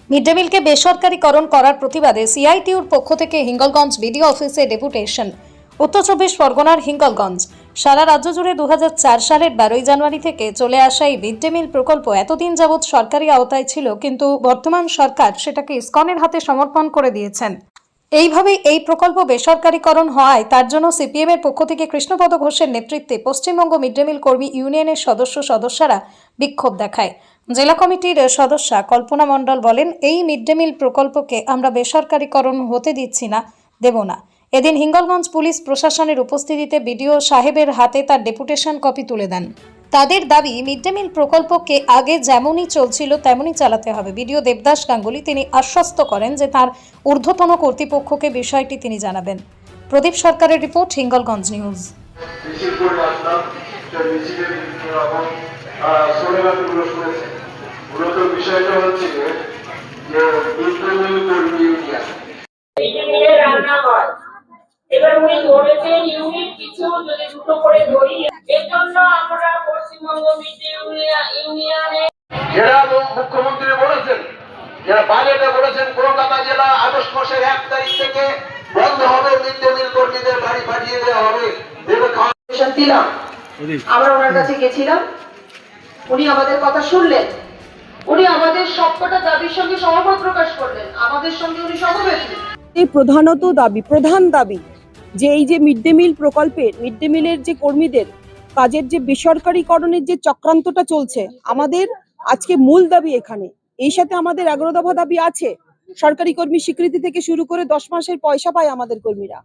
Mid day মিলকে বেসরকারিকরণ করার প্রতিবাদে সিআইটিউর পক্ষ থেকে হিঙ্গলগঞ্জ বিডিও অফিসে ডেপুটেশন। উত্তর চব্বিশ পরগনার হিঙ্গলগঞ্জ। সারা রাজ্য জুড়ে 2004 সালের 12 জানুয়ারি থেকে চলে আসা এই মিড ডে মিল প্রকল্প এতদিন যাবৎ সরকারি আওতায় ছিল, কিন্তু বর্তমান সরকার সেটাকে ইসকনের হাতে সমর্পণ করে দিয়েছেন। এইভাবেই এই প্রকল্প বেসরকারিকরণ হওয়ায় তার জন্য সিপিএম এর পক্ষ থেকে কৃষ্ণপদ ঘোষের নেতৃত্বে পশ্চিমবঙ্গ মিড ডে মিল কর্মী ইউনিয়নের সদস্যরা বিক্ষোভ দেখায়। জেলা কমিটির সদস্যা কল্পনা মণ্ডল বলেন, এই মিড ডে মিল প্রকল্পকে আমরা বেসরকারিকরণ হতে দিচ্ছি না, দেব না। এদিন হিঙ্গলগঞ্জ পুলিশ প্রশাসনের উপস্থিতিতে বিডিও সাহেবের হাতে তার ডেপুটেশন কপি তুলে দেন। তাদের দাবি, মিড ডে মিল প্রকল্পকে আগে যেমনই চলছিল তেমনই চালাতে হবে। বিডিও দেবদাস গাঙ্গুলি তিনি আশ্বস্ত করেন যে তার ঊর্ধ্বতন কর্তৃপক্ষকে বিষয়টি তিনি জানাবেন। প্রদীপ সরকারের রিপোর্ট, হিঙ্গলগঞ্জ নিউজ। এবার উনি ধরেছেন ইউনিট কিছু যদি দুটো করে ধরি, এর জন্য আমরা পশ্চিমবঙ্গ মিড ডে ইউনিয়নে যারা মুখ্যমন্ত্রী বলেছেন, যারা বাজেটে বলেছেন কলকাতা জেলা আগস্ট মাসের 1 তারিখ থেকে বন্ধ হবে, মিড ডে মিল কর্মীদের বাড়ি পাঠিয়ে দেওয়া হবে। দিলাম, আমরা ওনার কাছে গেছিলাম, উনি আমাদের কথা শুনলেন, উনি আমাদের সবকটা দাবির সঙ্গে সহমত প্রকাশ করলেন, আমাদের সঙ্গে উনি সহমত। এই প্রধান দাবি যে এই যে মিড ডে মিল প্রকল্পের মিড ডে মিলের যে কর্মীদের কাজের যে বেসরকারিকরণের যে চক্রান্তটা চলছে, আমাদের আজকে মূল দাবি এখানে। এই সাথে আমাদের 11 দফা দাবি আছে। সরকারি কর্মী স্বীকৃতি থেকে শুরু করে 10 মাসের পয়সা পায় আমাদের কর্মীরা,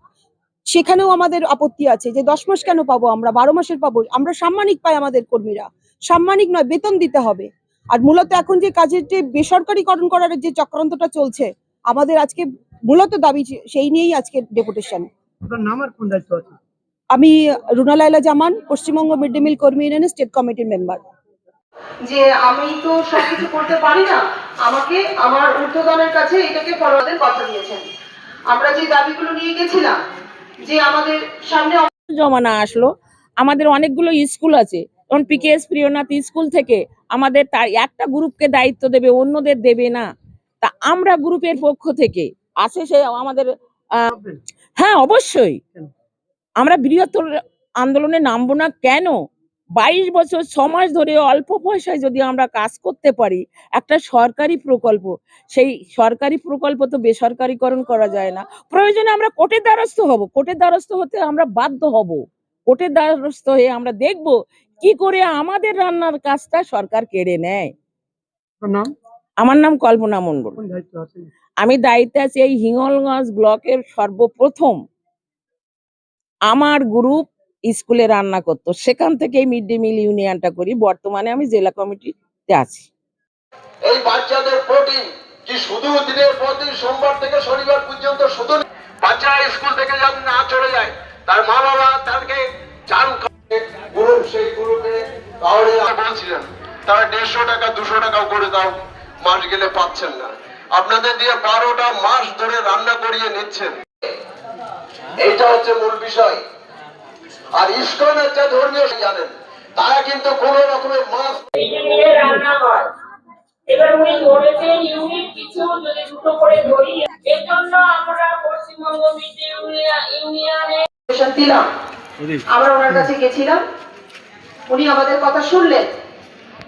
সেখানেও আমাদের আপত্তি আছে যে 10 মাস কেন পাবো, আমরা 12 মাসের পাবো। আমরা সাম্মানিক পাই, আমাদের কর্মীরা সাম্মানিক নয়, বেতন দিতে হবে। আর মূলত এখন যে কাজের যে বেসরকারিকরণ করার যে চক্রান্তটা চলছে, আমাদের আজকে মূলত দাবি সেই নিয়েই আজকে ডেপুটেশন। আমি রুনা লাইলা জামান, পশ্চিমবঙ্গ মিড ডে মিল কর্মী ইউনিয়নের স্টেট কমিটির মেম্বার। যে আমি তো সবকিছু করতে পারি না, আমাকে আমার ঊর্ধ্বতনের কাছে এটাকে ফরওয়ার্ডের কথা দিয়েছেন। আমরা যে দাবিগুলো নিয়ে গেছিলাম, যে আমাদের সামনে জমানা আসলো, আমাদের অনেকগুলো স্কুল আছে, যেমন পিকেএস প্রিয়নাথ স্কুল থেকে আমাদের তার একটা গ্রুপকে দায়িত্ব দেবে, অন্যদের দেবে না। তা আমরা গ্রুপের পক্ষ থেকে আসে সে আমাদের হ্যাঁ অবশ্যই আমরা বৃহত্তর আন্দোলনে নামবো না কেন? 22 বছর 6 মাস ধরে অল্প পয়সায় যদি আমরা কাজ করতে পারি, একটা সরকারি প্রকল্প, সেই সরকারি প্রকল্প তো বেসরকারিকরণ করা যায় না। প্রয়োজনে আমরা কোর্টের দ্বারস্থ হব, কোর্টের দ্বারস্থ হতে আমরা বাধ্য হব। কোর্টের দ্বারস্থ হয়ে আমরা দেখব কি করে আমাদের রান্নার কাজটা সরকার কেড়ে নেয়। আমার নাম কল্পনা মণ্ডল। আমি দায়িত্বে আছি এই হিঙ্গলগঞ্জ ব্লকের। সর্বপ্রথম আমার গ্রুপ স্কুলে রান্না করতো, সেখান থেকে মিড ডে মিল ইউনিয়নটা করি। বর্তমানে আমি জেলা কমিটিতে আছি। এই বাচ্চাদের প্রোটিন কি শুধু দিনের পর দিন সোমবার থেকে শনিবার পর্যন্ত শুধু বাচ্চারা স্কুল থেকে যদি না চলে যায়, তার মা বাবা তাদেরকে চাল গ্রুপ, সেই গ্রুপে তাহলে বলছিলেন তারা 150 টাকা 200 টাকাও করে দাও, মাস গেলে পাচ্ছেন না। আপনাদের দিয়ে 12টা মাস ধরে রান্না করিয়ে নিচ্ছেন। এইটা হচ্ছে মূল বিষয়। আর ইসকনের যে ধর্মীয় জানেন, তারা কিন্তু কোন রকমের মাছ রান্না হয়। এবার উনি ধরেছেন ইউনিট কিছু যদি দুটো করে ধরি, এর জন্য আমরা পশ্চিমবঙ্গ মিড ডে ইউনিয়নে দিলাম, আমরা ওনার কাছে গেছিলাম, উনি আমাদের কথা শুনলেন,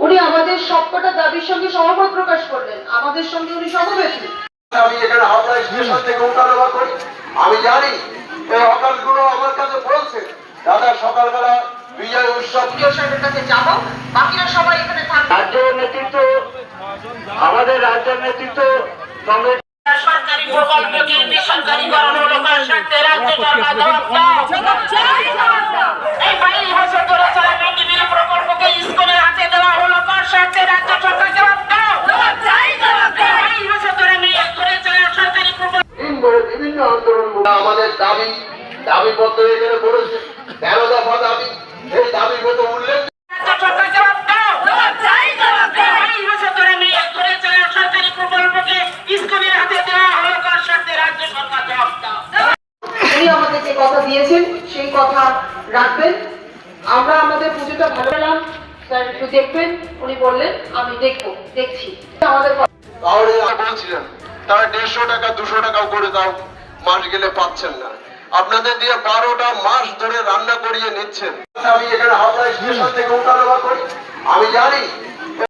উনি আমাদের সবকটা দাবির সঙ্গে সহমত প্রকাশ করলেন, আমাদের সঙ্গে উনি সহমত। আমি এখানে হাওড়া স্টেশন থেকে ওঠানামা করি, আমি জানি এই হকারগুলো আমার কাছে বলছে, দাদা সকালবেলা বিজয় উৎসব সাহেবের কাছে যাবো, বাকিরা সবাই এখানে থাকবে। রাজ্যের নেতৃত্ব, আমাদের রাজ্যের নেতৃত্ব সরকারি প্রকল্পকে বেসরকারিকরণ হলো কার স্বার্থে? রাজ্য সরকার জবাব চায়। এই 22 বছর ধরে চলা মিড ডে মিল প্রকল্পকে ইসকনের হাতে দেওয়া হলো কার স্বার্থে? রাজ্য সরকার জবাব দাও। 22 বছর ধরে চলা সরকারি প্রকল্প বিভিন্ন আন্দোলন, আমাদের দাবি পত্র এখানে বলেছে 13 দফা দাবি, এই দাবি মতো উল্লেখ আমাদের যে কথা দিয়েছেন সেই কথা রাখবেন। আমরা আমাদের পুজোটা ভালো পেলাম, স্যার একটু দেখবেন। উনি বললেন আমি দেখছি আমাদের হাওড়ে বলছিলেন তারা 150 টাকা 200 টাকাও করে দাও, মাস গেলে পাচ্ছেন না। আপনাদের দিয়ে 12টা মাস ধরে রান্না করিয়ে নিচ্ছেন। আমি এখানে হাওড়া স্টেশন থেকে ওঠানামা করি, আমি জানি